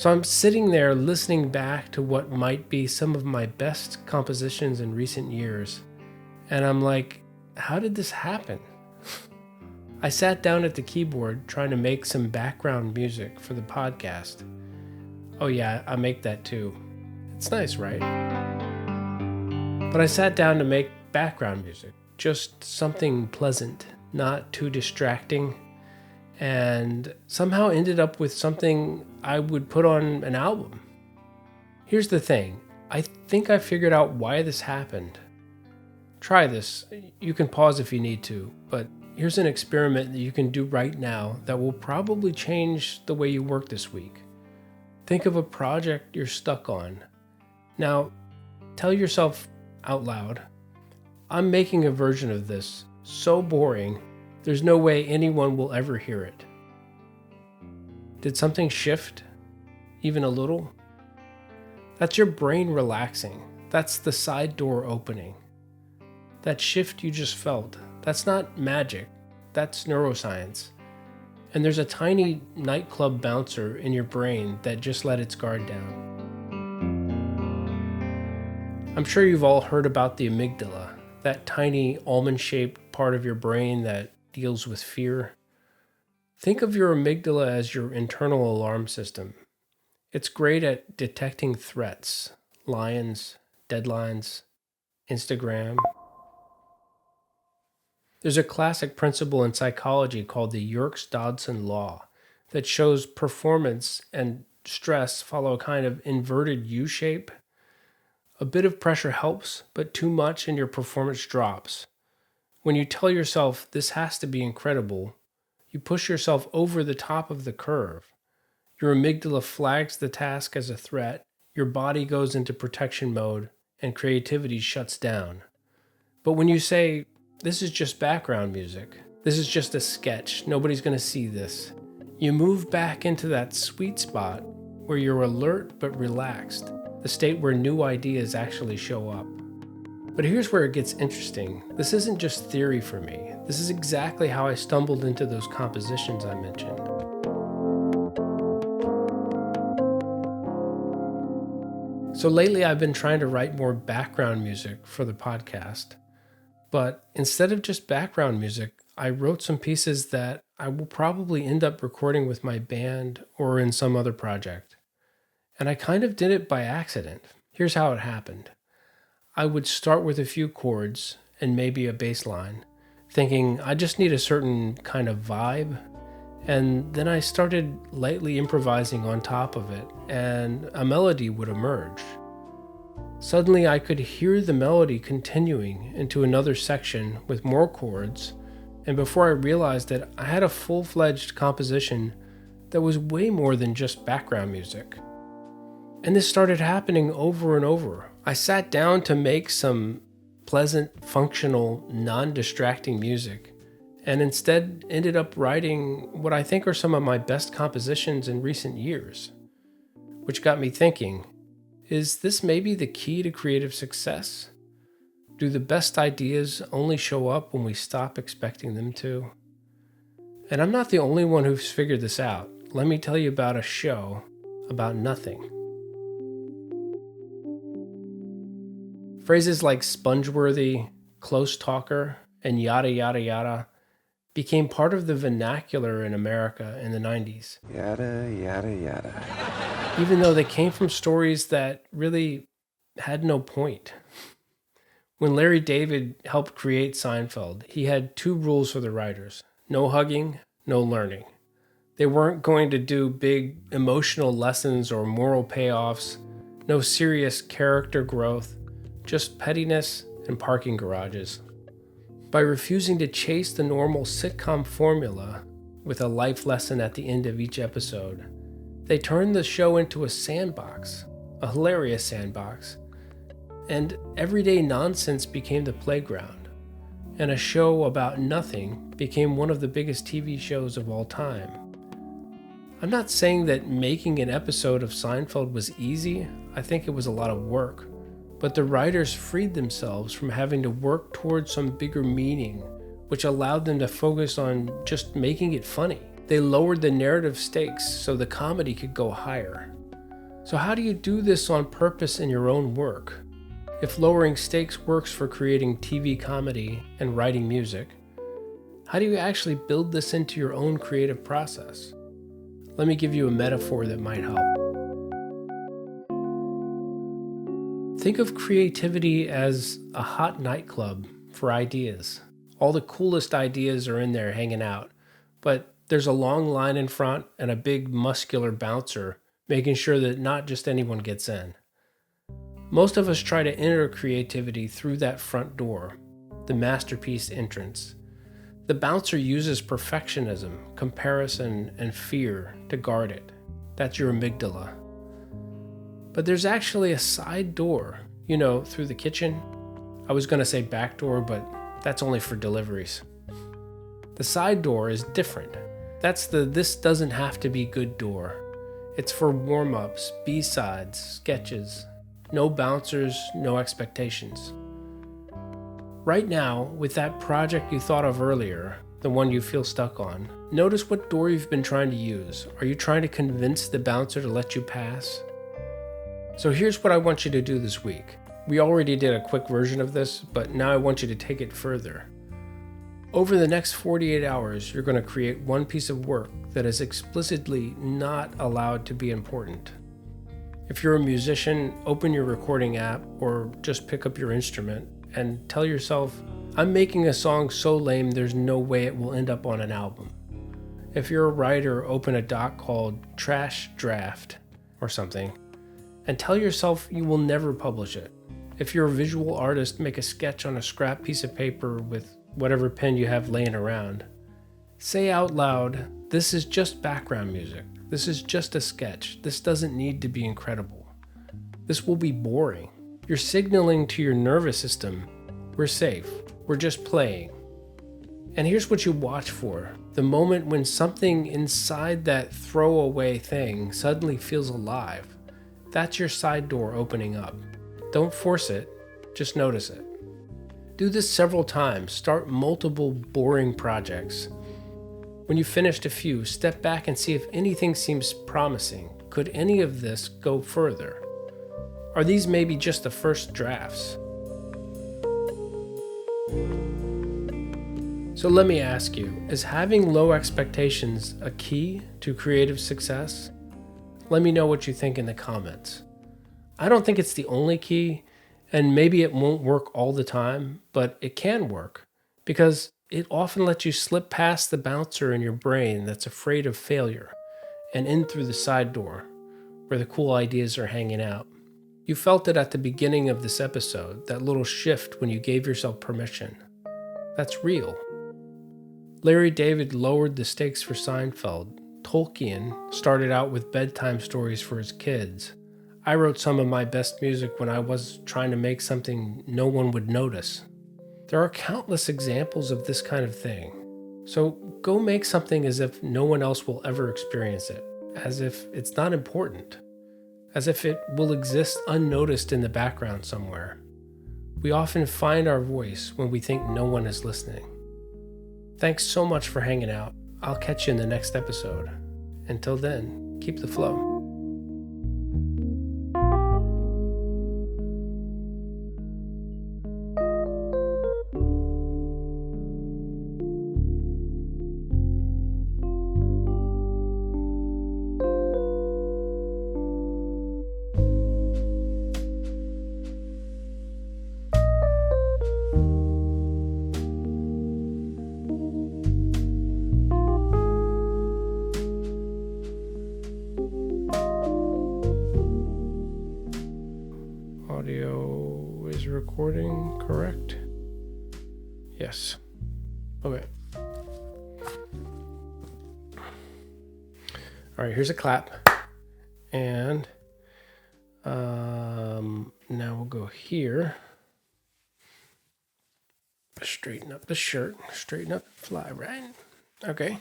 So I'm sitting there listening back to what might be some of my best compositions in recent years. And I'm like, how did this happen? I sat down at the keyboard trying to make some background music for the podcast. Oh yeah, I make that too. It's nice, right? But I sat down to make background music, just something pleasant, not too distracting, and somehow ended up with something I would put on an album. Here's the thing. I think I figured out why this happened. Try this. You can pause if you need to, but here's an experiment that you can do right now that will probably change the way you work this week. Think of a project you're stuck on. Now, tell yourself out loud, I'm making a version of this so boring, there's no way anyone will ever hear it. Did something shift? Even a little? That's your brain relaxing. That's the side door opening. That shift you just felt, that's not magic. That's neuroscience. And there's a tiny nightclub bouncer in your brain that just let its guard down. I'm sure you've all heard about the amygdala, that tiny almond-shaped part of your brain that deals with fear. Think of your amygdala as your internal alarm system. It's great at detecting threats, lions, deadlines, Instagram. There's a classic principle in psychology called the Yerkes-Dodson law that shows performance and stress follow a kind of inverted U shape. A bit of pressure helps, but too much and your performance drops. When you tell yourself this has to be incredible, you push yourself over the top of the curve. Your amygdala flags the task as a threat, your body goes into protection mode, and creativity shuts down. But when you say, this is just background music, this is just a sketch, nobody's going to see this, you move back into that sweet spot where you're alert but relaxed, the state where new ideas actually show up. But here's where it gets interesting. This isn't just theory for me. This is exactly how I stumbled into those compositions I mentioned. So lately I've been trying to write more background music for the podcast. But instead of just background music, I wrote some pieces that I will probably end up recording with my band or in some other project. And I kind of did it by accident. Here's how it happened. I would start with a few chords and maybe a bass line, thinking I just need a certain kind of vibe, and then I started lightly improvising on top of it, and a melody would emerge. Suddenly I could hear the melody continuing into another section with more chords, and before I realized it, I had a full-fledged composition that was way more than just background music. And this started happening over and over. I sat down to make some pleasant, functional, non-distracting music, and instead ended up writing what I think are some of my best compositions in recent years. Which got me thinking, is this maybe the key to creative success? Do the best ideas only show up when we stop expecting them to? And I'm not the only one who's figured this out. Let me tell you about a show about nothing. Phrases like sponge-worthy, close talker, and yada yada yada became part of the vernacular in America in the 90s. Yada, yada, yada. Even though they came from stories that really had no point. When Larry David helped create Seinfeld, he had two rules for the writers. No hugging, no learning. They weren't going to do big emotional lessons or moral payoffs, no serious character growth, just pettiness and parking garages. By refusing to chase the normal sitcom formula with a life lesson at the end of each episode, they turned the show into a sandbox, a hilarious sandbox, and everyday nonsense became the playground, and a show about nothing became one of the biggest TV shows of all time. I'm not saying that making an episode of Seinfeld was easy. I think it was a lot of work. But the writers freed themselves from having to work towards some bigger meaning, which allowed them to focus on just making it funny. They lowered the narrative stakes so the comedy could go higher. So how do you do this on purpose in your own work? If lowering stakes works for creating TV comedy and writing music, how do you actually build this into your own creative process? Let me give you a metaphor that might help. Think of creativity as a hot nightclub for ideas. All the coolest ideas are in there hanging out, but there's a long line in front and a big muscular bouncer making sure that not just anyone gets in. Most of us try to enter creativity through that front door, the masterpiece entrance. The bouncer uses perfectionism, comparison, and fear to guard it. That's your amygdala. But there's actually a side door, through the kitchen. I was going to say back door, but that's only for deliveries. The side door is different. That's the "this doesn't have to be good" door. It's for warm-ups, B-sides, sketches. No bouncers, no expectations. Right now, with that project you thought of earlier, the one you feel stuck on, notice what door you've been trying to use. Are you trying to convince the bouncer to let you pass? So here's what I want you to do this week. We already did a quick version of this, but now I want you to take it further. Over the next 48 hours, you're going to create one piece of work that is explicitly not allowed to be important. If you're a musician, open your recording app or just pick up your instrument and tell yourself, I'm making a song so lame there's no way it will end up on an album. If you're a writer, open a doc called Trash Draft or something and tell yourself you will never publish it. If you're a visual artist, make a sketch on a scrap piece of paper with whatever pen you have laying around. Say out loud, this is just background music. This is just a sketch. This doesn't need to be incredible. This will be boring. You're signaling to your nervous system, we're safe. We're just playing. And here's what you watch for. The moment when something inside that throwaway thing suddenly feels alive. That's your side door opening up. Don't force it, just notice it. Do this several times. Start multiple boring projects. When you've finished a few, step back and see if anything seems promising. Could any of this go further? Are these maybe just the first drafts? So let me ask you, is having low expectations a key to creative success? Let me know what you think in the comments. I don't think it's the only key, and maybe it won't work all the time, but it can work because it often lets you slip past the bouncer in your brain that's afraid of failure and in through the side door where the cool ideas are hanging out. You felt it at the beginning of this episode, that little shift when you gave yourself permission. That's real. Larry David lowered the stakes for Seinfeld. Tolkien started out with bedtime stories for his kids. I wrote some of my best music when I was trying to make something no one would notice. There are countless examples of this kind of thing. So go make something as if no one else will ever experience it, as if it's not important, as if it will exist unnoticed in the background somewhere. We often find our voice when we think no one is listening. Thanks so much for hanging out. I'll catch you in the next episode. Until then, keep the flow. Audio is recording, correct? Yes. Okay. All right, here's a clap. And now we'll go here. Straighten up the shirt, straighten up the fly, right? Okay.